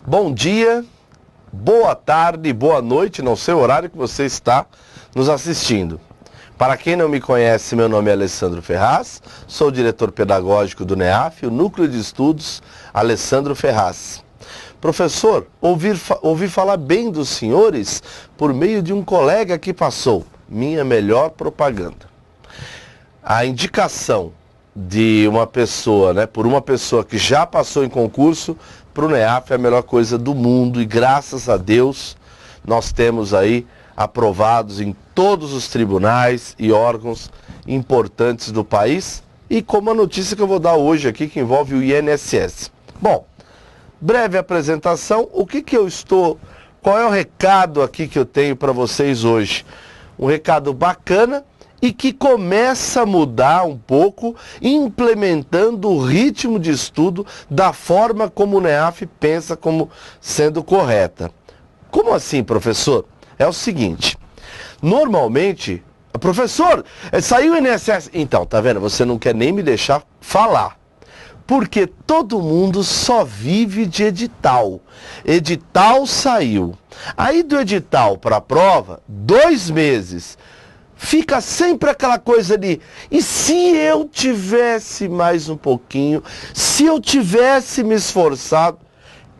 Bom dia, boa tarde, boa noite, não sei o horário que você está nos assistindo. Para quem não me conhece, meu nome é Alessandro Ferraz, sou diretor pedagógico do NEAF, o Núcleo de Estudos Alessandro Ferraz. Professor, ouvi falar bem dos senhores por meio de um colega que passou, minha melhor propaganda. A indicação de uma pessoa, por uma pessoa que já passou em concurso, para o NEAF é a melhor coisa do mundo e graças a Deus nós temos aí aprovados em todos os tribunais e órgãos importantes do país e como a notícia que eu vou dar hoje aqui que envolve o INSS. Bom, breve apresentação, qual é o recado aqui que eu tenho para vocês hoje? Um recado bacana e que começa a mudar um pouco, implementando o ritmo de estudo da forma como o NEAF pensa como sendo correta. Como assim, professor? É o seguinte, normalmente, professor, saiu o INSS. Então, tá vendo? Você não quer nem me deixar falar. Porque todo mundo só vive de edital. Edital saiu. Aí do edital para a prova, 2 meses. Fica sempre aquela coisa de, e se eu tivesse mais um pouquinho, se eu tivesse me esforçado,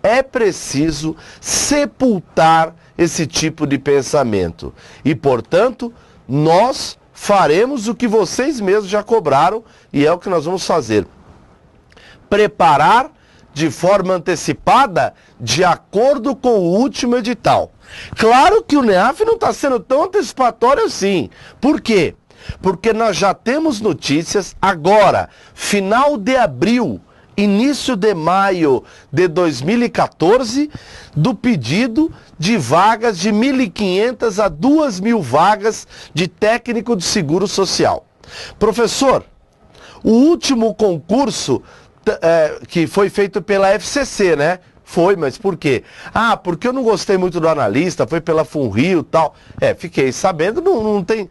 é preciso sepultar esse tipo de pensamento. E, portanto, nós faremos o que vocês mesmos já cobraram e é o que nós vamos fazer. Preparar de forma antecipada de acordo com o último edital. Claro que o NEAF não está sendo tão antecipatório assim. Por quê? Porque nós já temos notícias agora, final de abril, início de maio de 2014, do pedido de vagas de 1.500 a 2.000 vagas de técnico de seguro social. Professor, o último concurso que foi feito pela FCC, né? Foi, mas por quê? Ah, porque eu não gostei muito do analista, foi pela FUNRIO e tal. Fiquei sabendo, não tem...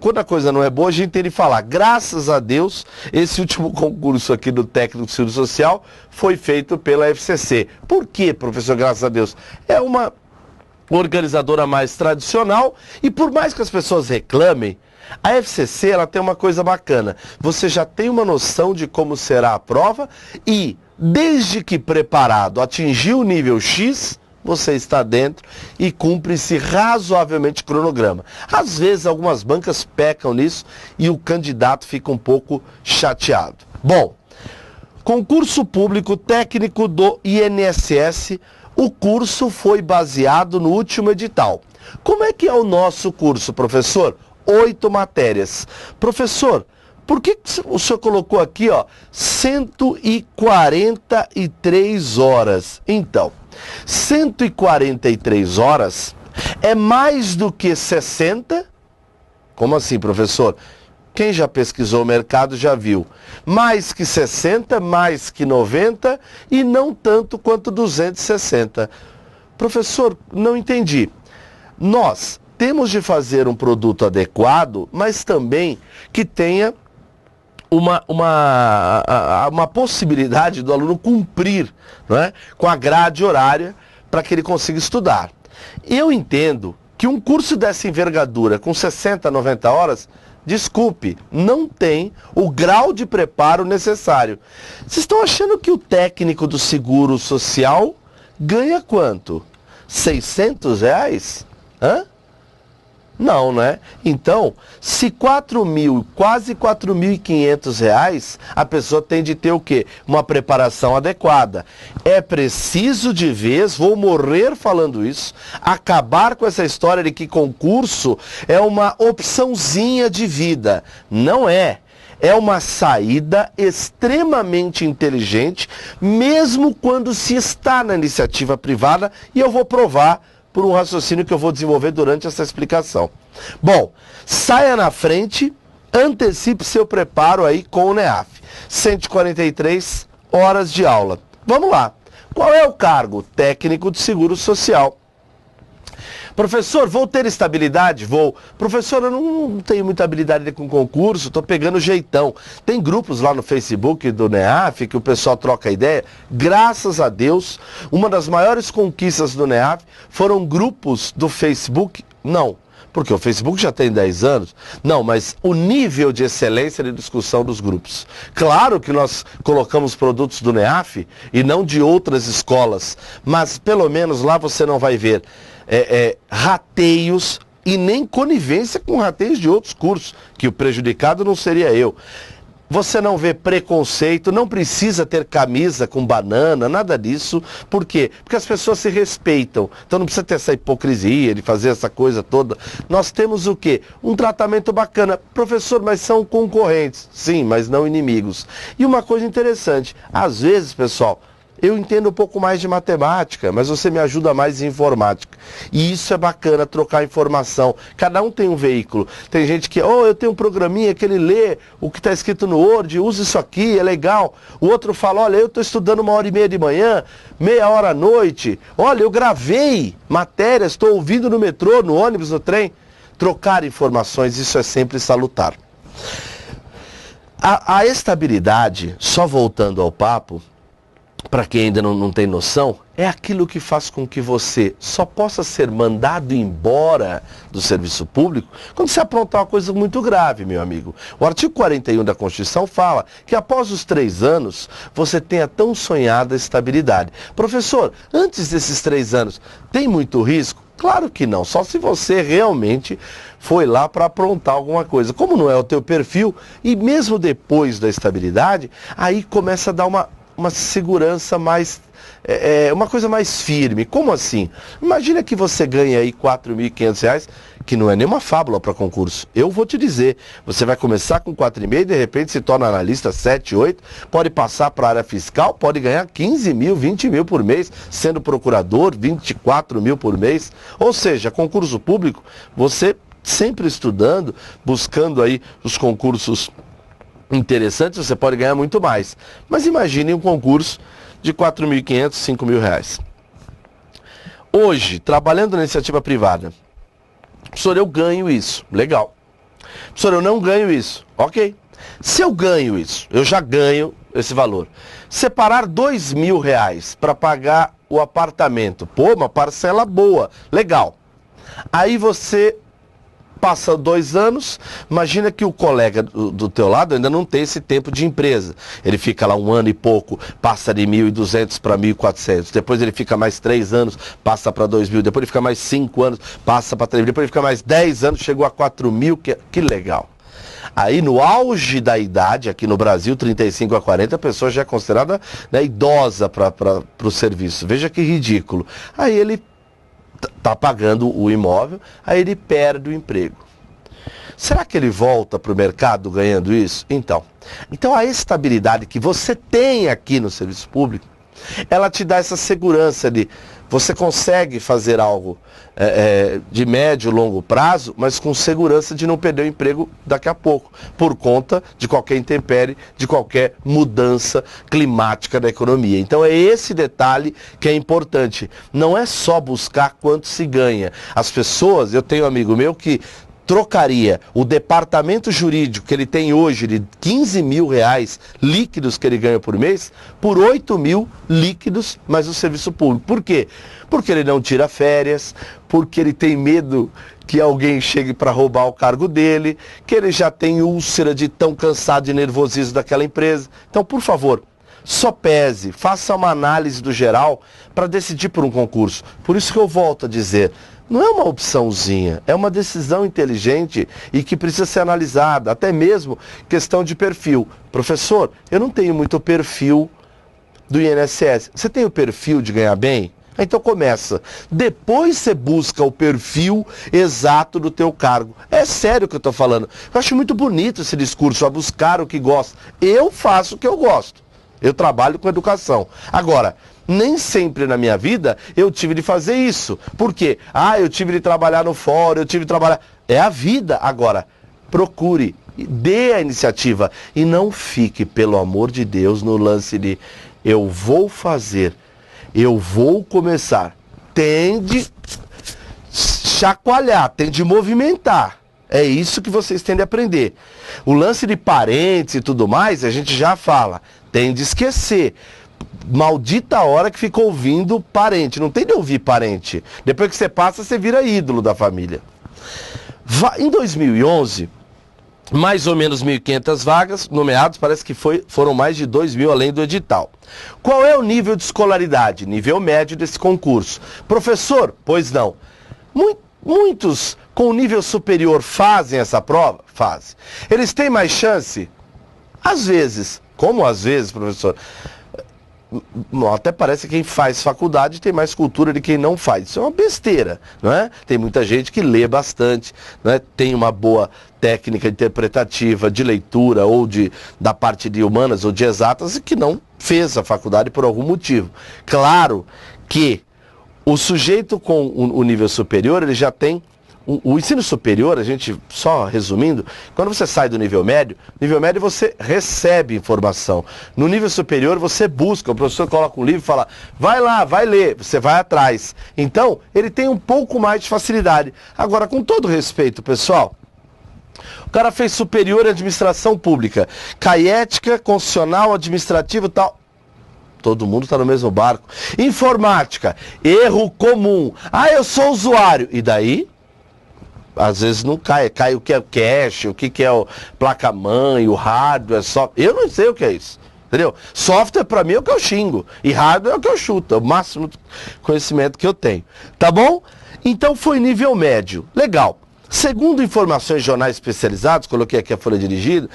quando a coisa não é boa, a gente tem de falar. Graças a Deus, esse último concurso aqui do técnico de seguro social foi feito pela FCC. Por quê, professor, graças a Deus? É uma organizadora mais tradicional e por mais que as pessoas reclamem, a FCC ela tem uma coisa bacana, você já tem uma noção de como será a prova e, desde que preparado, atingir o nível X, você está dentro e cumpre-se razoavelmente o cronograma. Às vezes algumas bancas pecam nisso e o candidato fica um pouco chateado. Bom, concurso público técnico do INSS, o curso foi baseado no último edital. Como é que é o nosso curso, professor? 8 matérias. Professor, por que o senhor colocou aqui, 143 horas? Então, 143 horas é mais do que 60? Como assim, professor? Quem já pesquisou o mercado já viu. Mais que 60, mais que 90 e não tanto quanto 260. Professor, não entendi. Nós temos de fazer um produto adequado, mas também que tenha uma possibilidade do aluno cumprir, não é, com a grade horária para que ele consiga estudar. Eu entendo que um curso dessa envergadura, com 60, 90 horas, desculpe, não tem o grau de preparo necessário. Vocês estão achando que o técnico do seguro social ganha quanto? R$600? Hã? Não, né? Então, se 4.000, quase R$4.500, a pessoa tem de ter o quê? Uma preparação adequada. É preciso de vez, vou morrer falando isso, acabar com essa história de que concurso é uma opçãozinha de vida. Não é. É uma saída extremamente inteligente, mesmo quando se está na iniciativa privada, e eu vou provar por um raciocínio que eu vou desenvolver durante essa explicação. Bom, saia na frente, antecipe seu preparo aí com o NEAF. 143 horas de aula. Vamos lá. Qual é o cargo? Técnico de seguro social. Professor, vou ter estabilidade? Vou. Professor, eu não tenho muita habilidade com concurso, estou pegando jeitão. Tem grupos lá no Facebook do NEAF que o pessoal troca ideia. Graças a Deus, uma das maiores conquistas do NEAF foram grupos do Facebook. Não, porque o Facebook já tem 10 anos. Não, mas o nível de excelência de discussão dos grupos. Claro que nós colocamos produtos do NEAF e não de outras escolas, mas pelo menos lá você não vai ver rateios e nem conivência com rateios de outros cursos, que o prejudicado não seria eu. Você não vê preconceito, não precisa ter camisa com banana, nada disso. Por quê? Porque as pessoas se respeitam. Então não precisa ter essa hipocrisia de fazer essa coisa toda. Nós temos o quê? Um tratamento bacana. Professor, mas são concorrentes. Sim, mas não inimigos. E uma coisa interessante, às vezes, pessoal, eu entendo um pouco mais de matemática, mas você me ajuda mais em informática. E isso é bacana, trocar informação. Cada um tem um veículo. Tem gente que, eu tenho um programinha que ele lê o que está escrito no Word, usa isso aqui, é legal. O outro fala, olha, eu estou estudando 1h30 de manhã, meia hora à noite. Olha, eu gravei matérias, estou ouvindo no metrô, no ônibus, no trem. Trocar informações, isso é sempre salutar. A estabilidade, só voltando ao papo, para quem ainda não tem noção, é aquilo que faz com que você só possa ser mandado embora do serviço público quando você aprontar uma coisa muito grave, meu amigo. O artigo 41 da Constituição fala que após os 3 anos você tem a tão sonhada estabilidade. Professor, antes desses 3 anos, tem muito risco? Claro que não, só se você realmente foi lá para aprontar alguma coisa. Como não é o teu perfil, e mesmo depois da estabilidade, aí começa a dar uma segurança mais, uma coisa mais firme. Como assim? Imagina que você ganha aí R$4.500, que não é nenhuma fábula para concurso. Eu vou te dizer, você vai começar com 4,5 e de repente se torna analista 7, 8, pode passar para a área fiscal, pode ganhar 15 mil, 20 mil por mês, sendo procurador, 24 mil por mês. Ou seja, concurso público, você sempre estudando, buscando aí os concursos interessantes, você pode ganhar muito mais. Mas imagine um concurso de R$4.500, R$5.000. Hoje, trabalhando na iniciativa privada, professor, eu ganho isso. Legal. Professor, eu não ganho isso. Ok. Se eu ganho isso, eu já ganho esse valor. Separar R$2.000 para pagar o apartamento. Pô, uma parcela boa. Legal. Aí você passa 2 anos, imagina que o colega do teu lado ainda não tem esse tempo de empresa. Ele fica lá 1 ano e pouco, passa de 1.200 para 1.400. Depois ele fica mais 3 anos, passa para 2.000. Depois ele fica mais 5 anos, passa para 3.000. Depois ele fica mais 10 anos, chegou a 4.000. Que legal. Aí no auge da idade, aqui no Brasil, 35 a 40, a pessoa já é considerada, né, idosa para o serviço. Veja que ridículo. Aí ele está pagando o imóvel, aí ele perde o emprego. Será que ele volta para o mercado ganhando isso? Então a estabilidade que você tem aqui no serviço público, ela te dá essa segurança de você consegue fazer algo de médio e longo prazo, mas com segurança de não perder o emprego daqui a pouco, por conta de qualquer intempérie, de qualquer mudança climática da economia. Então é esse detalhe que é importante. Não é só buscar quanto se ganha. As pessoas, eu tenho um amigo meu que trocaria o departamento jurídico que ele tem hoje de R$15.000 líquidos que ele ganha por mês por 8.000 líquidos, mais o serviço público. Por quê? Porque ele não tira férias, porque ele tem medo que alguém chegue para roubar o cargo dele, que ele já tem úlcera de tão cansado e nervosismo daquela empresa. Então, por favor, só pese, faça uma análise do geral para decidir por um concurso. Por isso que eu volto a dizer, não é uma opçãozinha, é uma decisão inteligente e que precisa ser analisada, até mesmo questão de perfil. Professor, eu não tenho muito perfil do INSS. Você tem o perfil de ganhar bem? Então começa. Depois você busca o perfil exato do teu cargo. É sério que eu estou falando. Eu acho muito bonito esse discurso, a buscar o que gosta. Eu faço o que eu gosto. Eu trabalho com educação. Agora, nem sempre na minha vida eu tive de fazer isso. Por quê? Eu tive de trabalhar no fórum, eu tive de trabalhar... É a vida. Agora, procure, dê a iniciativa e não fique, pelo amor de Deus, no lance de eu vou fazer, eu vou começar. chacoalhar, tem de movimentar. É isso que vocês têm de aprender. O lance de parentes e tudo mais, a gente já fala. Tem de esquecer. Maldita hora que fica ouvindo parente. Não tem de ouvir parente. Depois que você passa, você vira ídolo da família. Em 2011, mais ou menos 1.500 vagas nomeados, parece que foram mais de 2.000 além do edital. Qual é o nível de escolaridade? Nível médio desse concurso. Professor? Pois não. Muitos com nível superior fazem essa prova? Fazem. Eles têm mais chance? Às vezes. Como às vezes, professor? Até parece que quem faz faculdade tem mais cultura de quem não faz. Isso é uma besteira, não é? Tem muita gente que lê bastante, não é? Tem uma boa técnica interpretativa de leitura ou da parte de humanas ou de exatas e que não fez a faculdade por algum motivo. Claro que o sujeito com o nível superior, ele já tem o ensino superior, a gente, só resumindo, quando você sai do nível médio você recebe informação. No nível superior você busca, o professor coloca um livro e fala, vai lá, vai ler, você vai atrás. Então, ele tem um pouco mais de facilidade. Agora, com todo respeito, pessoal, o cara fez superior em administração pública, cai ética, constitucional, administrativo e tal. Todo mundo está no mesmo barco. Informática, erro comum. Ah, eu sou usuário. E daí? Às vezes não cai. Cai o que é o cache, o que é o placa-mãe, o hardware, software. Eu não sei o que é isso. Entendeu? Software para mim é o que eu xingo. E hardware é o que eu chuto. É o máximo conhecimento que eu tenho. Tá bom? Então foi nível médio. Legal. Segundo informações de jornais especializados, coloquei aqui a folha dirigida,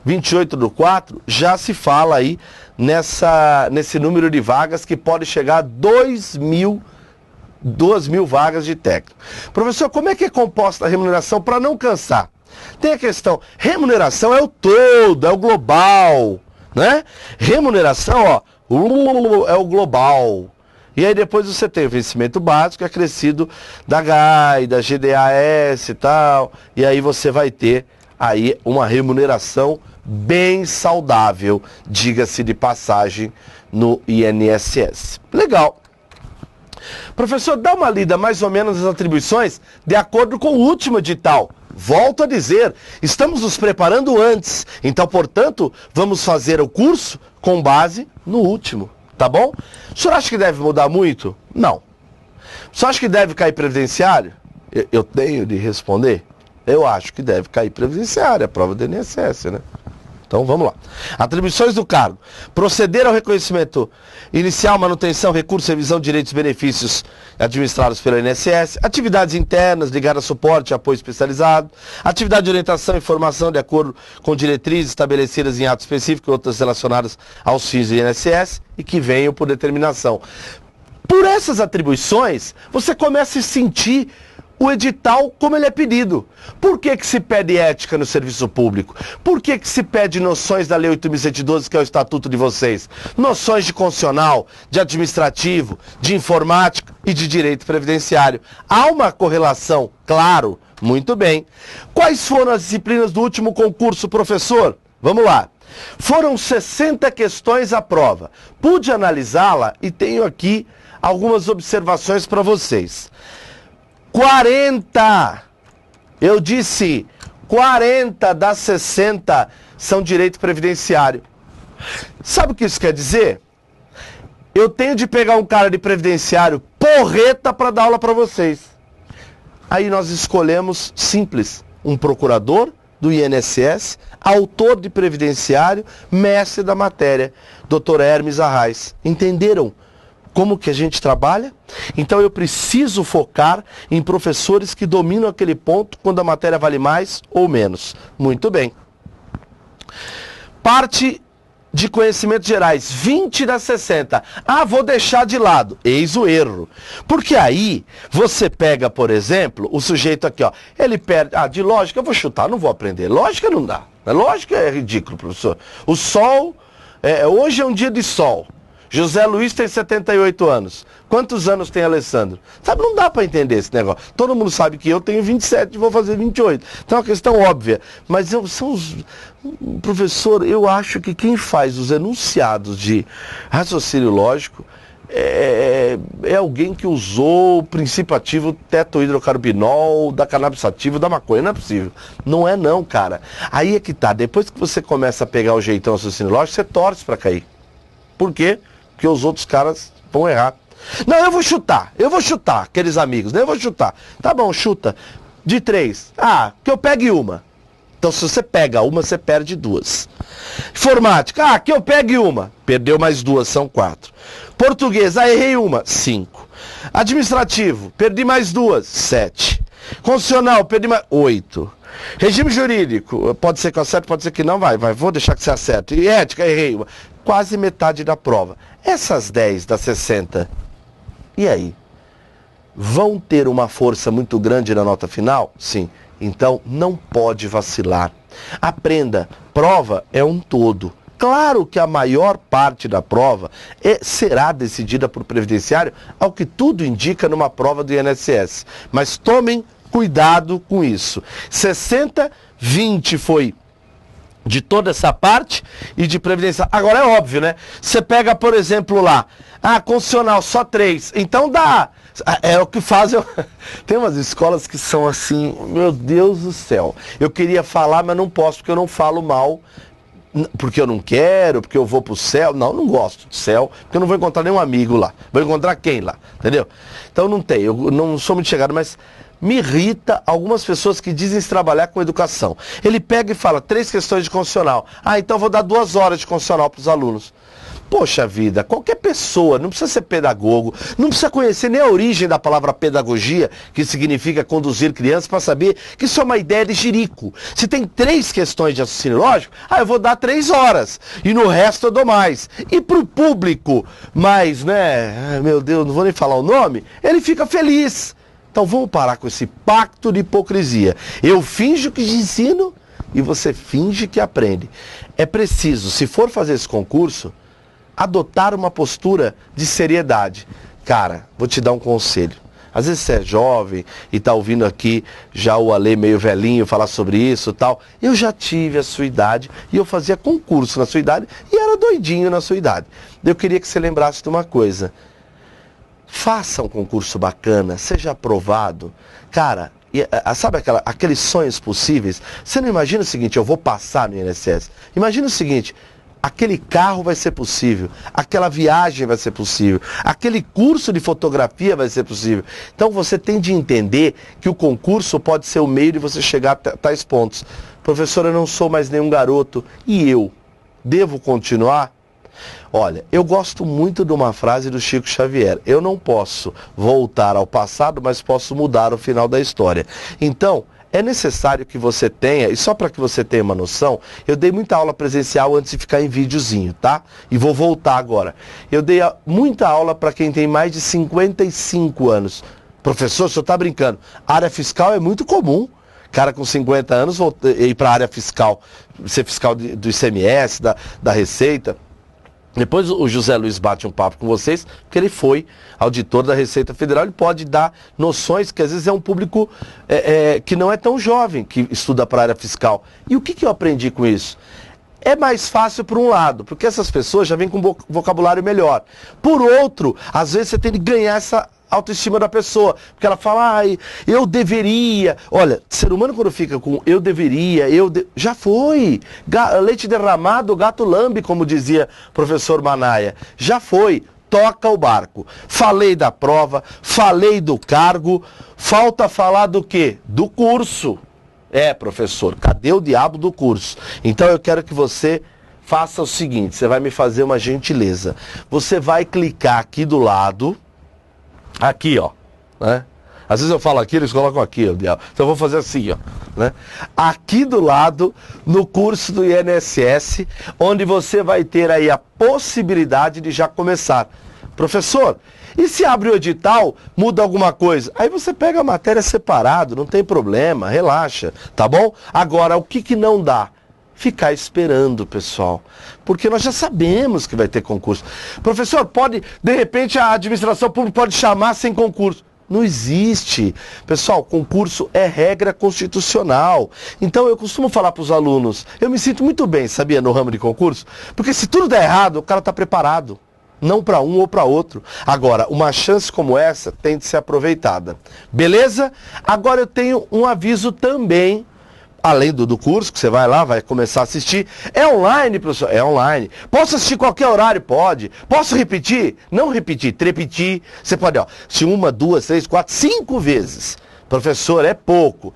28/4, já se fala aí nesse número de vagas que pode chegar a 2.000 vagas de técnico. Professor, como é que é composta a remuneração para não cansar? Tem a questão, remuneração é o todo, é o global, né? Remuneração, ó, é o global. E aí depois você tem o vencimento básico acrescido da GAI, da GDAS e tal, e aí você vai ter aí uma remuneração bem saudável, diga-se de passagem, no INSS. Legal. Professor, dá uma lida mais ou menos nas atribuições de acordo com o último edital. Volto a dizer, estamos nos preparando antes, então, portanto, vamos fazer o curso com base no último, tá bom? O senhor acha que deve mudar muito? Não. O senhor acha que deve cair previdenciário? Eu tenho de responder? Eu acho que deve cair previdenciário, a prova do INSS, né? Então vamos lá. Atribuições do cargo. Proceder ao reconhecimento inicial, manutenção, recurso, revisão de direitos e benefícios administrados pelo INSS. Atividades internas ligadas a suporte e apoio especializado. Atividade de orientação e formação de acordo com diretrizes estabelecidas em ato específico e outras relacionadas aos fins do INSS e que venham por determinação. Por essas atribuições, você começa a sentir o edital como ele é pedido. Por que se pede ética no serviço público? Por que se pede noções da Lei 8.112, que é o estatuto de vocês? Noções de constitucional, de administrativo, de informática e de direito previdenciário. Há uma correlação, claro, muito bem. Quais foram as disciplinas do último concurso, professor? Vamos lá. Foram 60 questões à prova. Pude analisá-la e tenho aqui algumas observações para vocês. 40, eu disse, 40 das 60 são direito previdenciário. Sabe o que isso quer dizer? Eu tenho de pegar um cara de previdenciário porreta para dar aula para vocês. Aí nós escolhemos, simples, um procurador do INSS, autor de previdenciário, mestre da matéria, Dr. Hermes Arraes. Entenderam como que a gente trabalha? Então eu preciso focar em professores que dominam aquele ponto quando a matéria vale mais ou menos. Muito bem. Parte de conhecimentos gerais, 20 das 60. Ah, vou deixar de lado. Eis o erro. Porque aí você pega, por exemplo, o sujeito aqui, ó, ele perde, de lógica eu vou chutar, não vou aprender. Lógica não dá. Lógica é ridículo, professor. O sol, hoje é um dia de sol. José Luiz tem 78 anos. Quantos anos tem Alessandro? Sabe, não dá para entender esse negócio. Todo mundo sabe que eu tenho 27 e vou fazer 28. Então é uma questão óbvia. Mas professor, eu acho que quem faz os enunciados de raciocínio lógico é alguém que usou o princípio ativo tetohidrocarbinol, da cannabis sativa, da maconha. Não é possível. Não é não, cara. Aí é que tá. Depois que você começa a pegar o jeitão raciocínio lógico, você torce pra cair. Por quê? Porque os outros caras vão errar. Não, eu vou chutar, aqueles amigos, né? Eu vou chutar. Tá bom, chuta. De 3. Ah, que eu pegue uma. Então, se você pega uma, você perde 2. Informática. Ah, que eu pegue uma. Perdeu mais 2, são 4. Português. Ah, errei uma. 5. Administrativo. Perdi mais 2. 7. Constitucional. Perdi mais 8. Regime jurídico. Pode ser que eu acerte, pode ser que não. Vai. Vou deixar que você acerte. E ética. Errei uma. Quase metade da prova. Essas 10 das 60. E aí? Vão ter uma força muito grande na nota final? Sim. Então, não pode vacilar. Aprenda, prova é um todo. Claro que a maior parte da prova será decidida por previdenciário, ao que tudo indica numa prova do INSS. Mas tomem cuidado com isso. 60, 20 foi de toda essa parte e de previdência. Agora é óbvio, né? Você pega, por exemplo, lá, constitucional só 3. Então dá. É o que fazem. Tem umas escolas que são assim, meu Deus do céu. Eu queria falar, mas não posso, porque eu não falo mal. Porque eu não quero, porque eu vou pro céu. Não gosto de céu, porque eu não vou encontrar nenhum amigo lá. Vou encontrar quem lá, entendeu? Então não tem, eu não sou muito chegado, mas me irrita algumas pessoas que dizem se trabalhar com educação. Ele pega e fala 3 questões de constitucional. Então vou dar 2 horas de constitucional para os alunos. Poxa vida, qualquer pessoa, não precisa ser pedagogo, não precisa conhecer nem a origem da palavra pedagogia, que significa conduzir crianças, para saber que isso é uma ideia de jirico. Se tem 3 questões de raciocínio lógico, eu vou dar 3 horas, e no resto eu dou mais. E para o público, mas, né, meu Deus, não vou nem falar o nome, ele fica feliz. Então vamos parar com esse pacto de hipocrisia. Eu finjo que ensino e você finge que aprende. É preciso, se for fazer esse concurso, adotar uma postura de seriedade. Cara, vou te dar um conselho. Às vezes você é jovem e está ouvindo aqui já o Ale meio velhinho falar sobre isso e tal. Eu já tive a sua idade e eu fazia concurso na sua idade e era doidinho na sua idade. Eu queria que você lembrasse de uma coisa. Faça um concurso bacana, seja aprovado. Cara, sabe aqueles sonhos possíveis? Você não imagina o seguinte, eu vou passar no INSS. Imagina o seguinte, aquele carro vai ser possível, aquela viagem vai ser possível, aquele curso de fotografia vai ser possível. Então você tem de entender que o concurso pode ser o meio de você chegar a tais pontos. Professor, eu não sou mais nenhum garoto, e eu devo continuar? Olha, eu gosto muito de uma frase do Chico Xavier. Eu não posso voltar ao passado, mas posso mudar o final da história. Então, é necessário que você tenha, e só para que você tenha uma noção, eu dei muita aula presencial antes de ficar em videozinho, tá? E vou voltar agora. Eu dei muita aula para quem tem mais de 55 anos. Professor, o senhor está brincando. Área fiscal é muito comum. Cara com 50 anos ir para a área fiscal, ser fiscal do ICMS, da Receita. Depois o José Luiz bate um papo com vocês, porque ele foi auditor da Receita Federal, ele pode dar noções que às vezes é um público que não é tão jovem, que estuda para a área fiscal. E o que eu aprendi com isso? É mais fácil por um lado, porque essas pessoas já vêm com vocabulário melhor. Por outro, às vezes você tem que ganhar essa autoestima da pessoa, porque ela fala, eu deveria. Olha, ser humano quando fica com eu deveria, já foi. Leite derramado, gato lambe, como dizia o professor Manaia. Já foi. Toca o barco. Falei da prova, falei do cargo, falta falar do quê? Do curso. Professor, cadê o diabo do curso? Então eu quero que você faça o seguinte, você vai me fazer uma gentileza. Você vai clicar aqui do lado, aqui, ó, né? Às vezes eu falo aqui, eles colocam aqui, ó, diabo. Então eu vou fazer assim, ó, né? Aqui do lado, no curso do INSS, onde você vai ter aí a possibilidade de já começar. Professor, e se abre o edital, muda alguma coisa? Aí você pega a matéria separado, não tem problema, relaxa, tá bom? Agora, o que não dá? Ficar esperando, pessoal. Porque nós já sabemos que vai ter concurso. Professor, de repente a administração pública pode chamar sem concurso. Não existe. Pessoal, concurso é regra constitucional. Então eu costumo falar para os alunos, eu me sinto muito bem, sabia, no ramo de concurso, porque se tudo der errado, o cara está preparado. não para um ou para outro. Agora, uma chance como essa tem de ser aproveitada. Beleza? Agora eu tenho um aviso também, além do curso, que você vai lá, vai começar a assistir. É online, professor? É online. Posso assistir qualquer horário? Pode. Posso repetir? Não repetir, trepetir. Você pode, assistir 1, 2, 3, 4, 5 vezes. Professor, é pouco.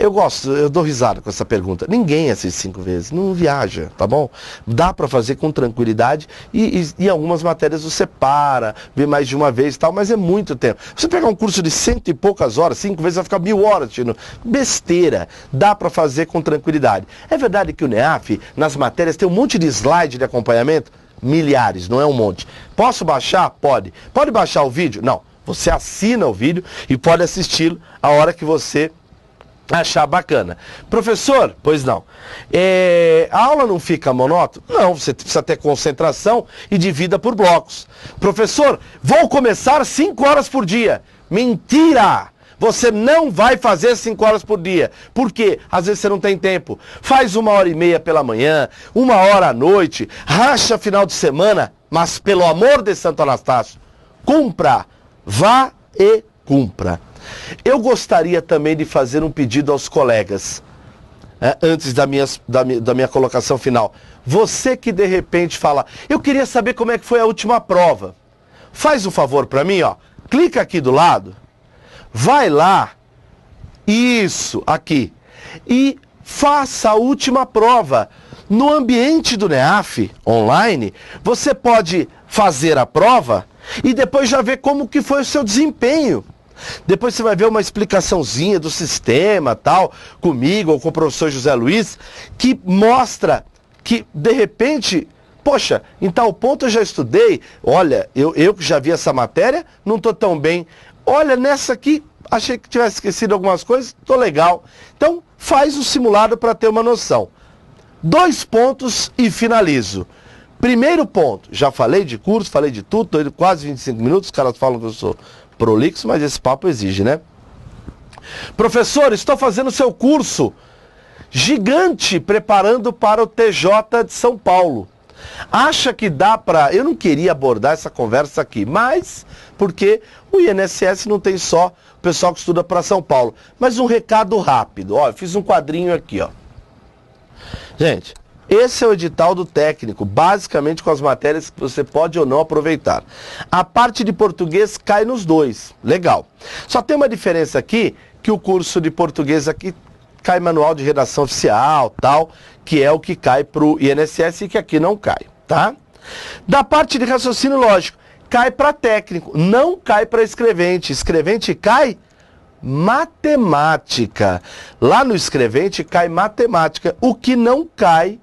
Eu gosto, eu dou risada com essa pergunta. Ninguém assiste 5 vezes, não viaja, tá bom? Dá para fazer com tranquilidade e algumas matérias você para, vê mais de uma vez e tal, mas é muito tempo. Você pegar um curso de 100 e poucas horas, 5 vezes vai ficar 1000 horas, tino. Besteira, dá para fazer com tranquilidade. É verdade que o NEAF, nas matérias, tem um monte de slide de acompanhamento? Milhares, não é um monte. Posso baixar? Pode. Pode baixar o vídeo? Não. Você assina o vídeo e pode assisti-lo a hora que você achar bacana. Professor, pois não. A aula não fica monótona? Não, você precisa ter concentração e divida por blocos. Professor, vou começar 5 horas por dia. Mentira! Você não vai fazer 5 horas por dia. Por quê? Às vezes você não tem tempo. Faz 1h30 pela manhã, 1 hora à noite, racha final de semana, mas pelo amor de Santo Anastácio, cumpra. Vá e cumpra. Eu gostaria também de fazer um pedido aos colegas, antes da minha colocação final. Você que de repente fala, eu queria saber como é que foi a última prova. Faz um favor para mim, clica aqui do lado, vai lá, isso, aqui, e faça a última prova. No ambiente do NEAF, online, você pode fazer a prova e depois já ver como que foi o seu desempenho. Depois você vai ver uma explicaçãozinha do sistema, tal, comigo ou com o professor José Luiz, que mostra que, de repente, poxa, em tal ponto eu já estudei, olha, eu que já vi essa matéria, não estou tão bem. Olha, nessa aqui, achei que tivesse esquecido algumas coisas, estou legal. Então, faz o simulado para ter uma noção. 2 pontos e finalizo. Primeiro ponto, já falei de curso, falei de tudo, estou indo quase 25 minutos, os caras falam que eu sou prolixo, mas esse papo exige, né? Professor, estou fazendo seu curso gigante, preparando para o TJ de São Paulo. Acha que dá para... Eu não queria abordar essa conversa aqui, mas porque o INSS não tem só o pessoal que estuda para São Paulo. Mas um recado rápido, eu fiz um quadrinho aqui, Gente, esse é o edital do técnico, basicamente com as matérias que você pode ou não aproveitar. A parte de português cai nos 2, legal. Só tem uma diferença aqui, que o curso de português aqui cai manual de redação oficial, tal, que é o que cai para o INSS e que aqui não cai, tá? Da parte de raciocínio lógico, cai para técnico, não cai para escrevente. Escrevente cai matemática. Lá no escrevente cai matemática, o que não cai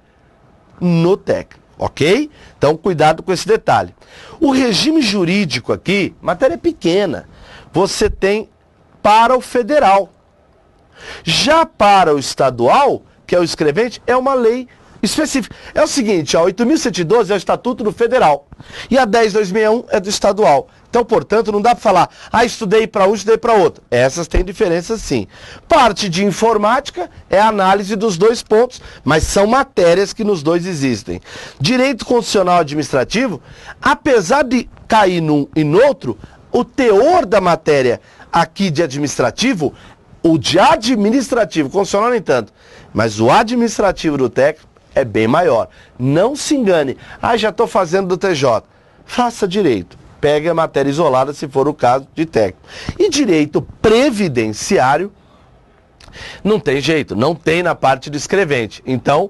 no técnico, ok? Então, cuidado com esse detalhe. O regime jurídico aqui, matéria pequena, você tem para o federal. Já para o estadual, que é o escrevente, é uma lei específica. É o seguinte, a 8.112 é o Estatuto do Federal e a 10.261 é do estadual. Então, portanto, não dá para falar, estudei para um, estudei para outro. Essas têm diferença sim. Parte de informática é a análise dos 2 pontos, mas são matérias que nos 2 existem. Direito constitucional administrativo, apesar de cair num e no outro, o teor da matéria aqui de administrativo, o de administrativo, constitucional nem tanto, mas o administrativo do técnico é bem maior. Não se engane, já estou fazendo do TJ. Faça direito. Pegue a matéria isolada, se for o caso, de técnico. E direito previdenciário, não tem jeito, não tem na parte do escrevente. Então,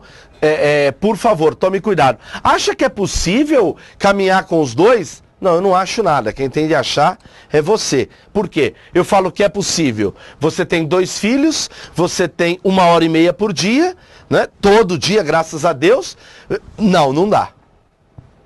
por favor, tome cuidado. Acha que é possível caminhar com os 2? Não, eu não acho nada. Quem tem de achar é você. Por quê? Eu falo que é possível. Você tem 2 filhos, você tem 1h30 por dia, né? Todo dia, graças a Deus. Não, não dá.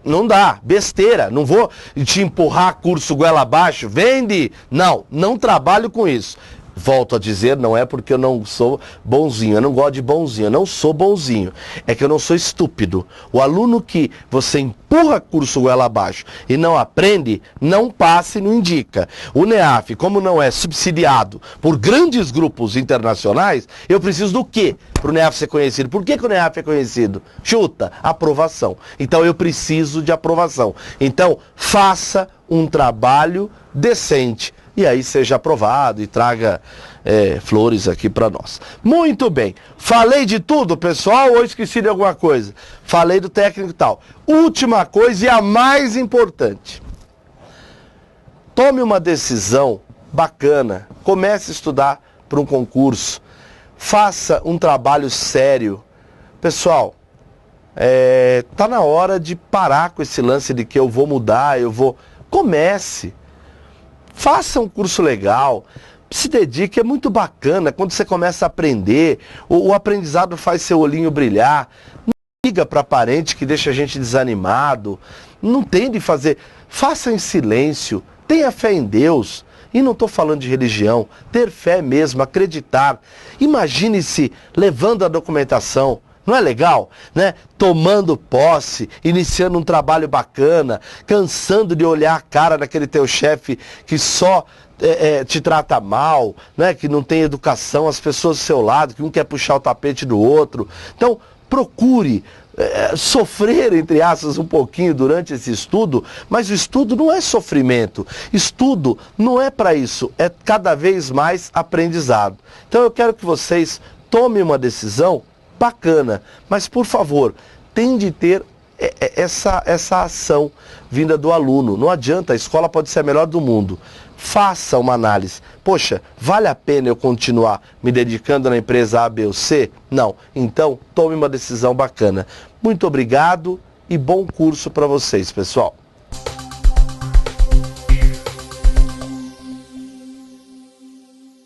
Não dá, besteira, não vou te empurrar curso goela abaixo, vende. Não, não trabalho com isso. Volto a dizer, não é porque eu não sou bonzinho, eu não gosto de bonzinho, eu não sou bonzinho. É que eu não sou estúpido. O aluno que você empurra curso goela abaixo e não aprende, não passa e não indica. O NEAF, como não é subsidiado por grandes grupos internacionais, eu preciso do quê para o NEAF ser conhecido? Por que o NEAF é conhecido? Chuta, aprovação. Então eu preciso de aprovação. Então faça um trabalho decente. E aí seja aprovado e traga flores aqui para nós. Muito bem. Falei de tudo, pessoal, ou esqueci de alguma coisa? Falei do técnico e tal. Última coisa e a mais importante. Tome uma decisão bacana. Comece a estudar para um concurso. Faça um trabalho sério. Pessoal, tá na hora de parar com esse lance de que eu vou mudar, Comece. Faça um curso legal, se dedique, é muito bacana quando você começa a aprender, o aprendizado faz seu olhinho brilhar. Não liga para parente que deixa a gente desanimado, não tem de fazer, faça em silêncio, tenha fé em Deus. E não estou falando de religião, ter fé mesmo, acreditar. Imagine-se levando a documentação. Não é legal, né? Tomando posse, iniciando um trabalho bacana, cansando de olhar a cara daquele teu chefe que só te trata mal, né? Que não tem educação, as pessoas do seu lado, que um quer puxar o tapete do outro. Então, procure sofrer, entre aspas, um pouquinho durante esse estudo, mas o estudo não é sofrimento. Estudo não é para isso, é cada vez mais aprendizado. Então eu quero que vocês tomem uma decisão bacana, mas por favor, tem de ter essa ação vinda do aluno. Não adianta, a escola pode ser a melhor do mundo. Faça uma análise. Poxa, vale a pena eu continuar me dedicando na empresa A, B ou C? Não. Então, tome uma decisão bacana. Muito obrigado e bom curso para vocês, pessoal.